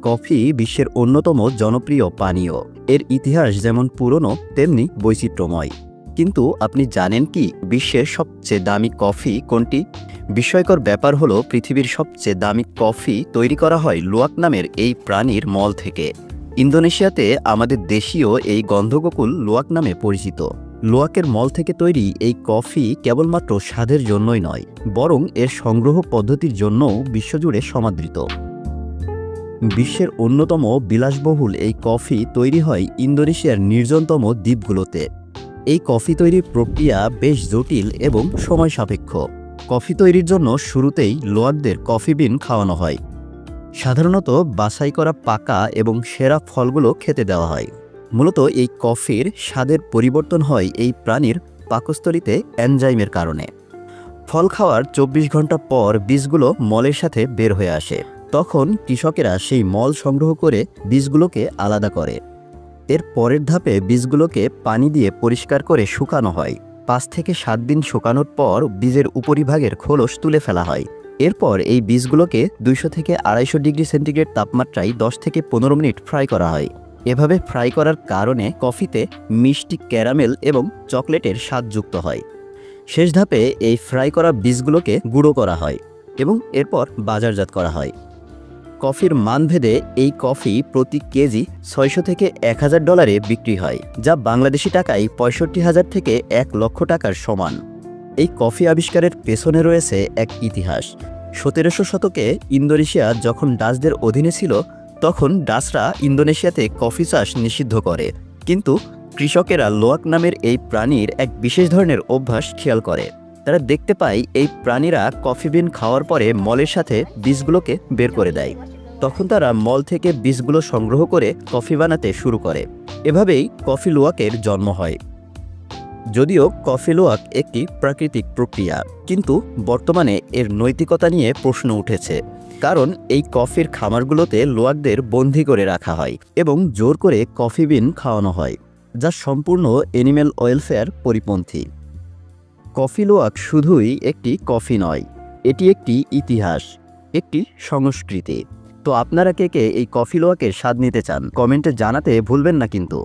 Coffee বিশ্বের অন্যতম জনপ্রিয় পানীয়। এর ইতিহাস যেমন পুরনো তেমনি বৈচিত্র্যময়। কিন্তু আপনি জানেন কি বিশ্বের সবচেয়ে দামি কফি কোনটি? বিস্ময়কর ব্যাপার হলো পৃথিবীর সবচেয়ে দামি কফি তৈরি করা হয় লুয়াক নামের এই প্রাণীর মল থেকে। ইন্দোনেশিয়াতে আমাদের দেশীয় এই গন্ধগোকুল লুয়াক নামে পরিচিত। লুয়াকের মল থেকে তৈরি এই কফি কেবলমাত্র স্বাদের জন্যই নয়, বরং এর সংগ্রহ পদ্ধতির জন্যও বিশ্বজুড়ে সমাদৃত। বিশ্বের অন্যতম বিলাসবহুল এই কফি তৈরি হয় ইন্দোনেশিয়ার নির্জনতম দ্বীপগুলোতে। এই কফি তৈরির প্রক্রিয়া বেশ জটিল এবং সময় সাপেক্ষ। কফি তৈরির জন্য শুরুতেই লোয়াকদের কফি বিন খাওয়ানো হয়। সাধারণত বাছাই করা পাকা এবং সেরা ফলগুলো খেতে দেওয়া হয়। মূলত এই কফির স্বাদের পরিবর্তন হয় এই প্রাণীর পাকস্থলীতে এনজাইমের কারণে। ফল খাওয়ার ২৪ ঘন্টা পর বীজগুলো মলের সাথে বের হয়ে আসে। তখন কৃষকেরা সেই মল সংগ্রহ করে বীজগুলোকে আলাদা করে। এর পরের ধাপে বীজগুলোকে পানি দিয়ে পরিষ্কার করে শুকানো হয়। ৫ থেকে ৭ দিন শুকানোর পর বীজের উপরিভাগের খোলস তুলে ফেলা হয়। এরপর এই বীজগুলোকে ২০০ থেকে ২৫০ ডিগ্রি সেন্টিগ্রেড তাপমাত্রায় ১০ থেকে ১৫ মিনিট ফ্রাই করা হয়। এভাবে ফ্রাই করার কারণে কফিতে মিষ্টি ক্যারামেল এবং চকলেটের স্বাদ যুক্ত হয়। শেষ ধাপে এই ফ্রাই করা বীজগুলোকে গুঁড়ো করা হয় এবং এরপর বাজারজাত করা হয়। কফির মানভেদে এই কফি প্রতি কেজি ৬০০ থেকে $১,০০০ বিক্রি হয়, যা বাংলাদেশি টাকায় ৬৫,০০০ থেকে ১,০০,০০০ টাকার সমান। এই কফি আবিষ্কারের পেছনে রয়েছে এক ইতিহাস। ১৭০০ শতকে ইন্দোনেশিয়া যখন ডাচদের অধীনে ছিল, তখন ডাচরা ইন্দোনেশিয়াতে কফি চাষ নিষিদ্ধ করে। কিন্তু কৃষকেরা লোয়াক নামের এই প্রাণীর এক বিশেষ ধরনের অভ্যাস খেয়াল করে। তারা দেখতে পায় এই প্রাণীরা কফি বিন খাওয়ার পরে মলের সাথে বীজগুলোকে বের করে দেয়। তখন তারা মল থেকে বীজগুলো সংগ্রহ করে কফি বানাতে শুরু করে। এভাবেই কফি লুয়াকের জন্ম হয়। যদিও কফি লুয়াক একটি প্রাকৃতিক প্রক্রিয়া, কিন্তু বর্তমানে এর নৈতিকতা নিয়ে প্রশ্ন উঠেছে। কারণ এই কফির খামারগুলোতে লুয়াকদের বন্দী করে রাখা হয় এবং জোর করে কফি বিন খাওয়ানো হয়, যা সম্পূর্ণ অ্যানিম্যাল ওয়েলফেয়ার পরিপন্থী। কফি লুয়াক শুধুই একটি কফি নয়, এটি একটি ইতিহাস, একটি সংস্কৃতি। তো আপনারা কে কে এই কফি লুয়াকের স্বাদ নিতে চান কমেন্টে জানাতে ভুলবেন না কিন্তু।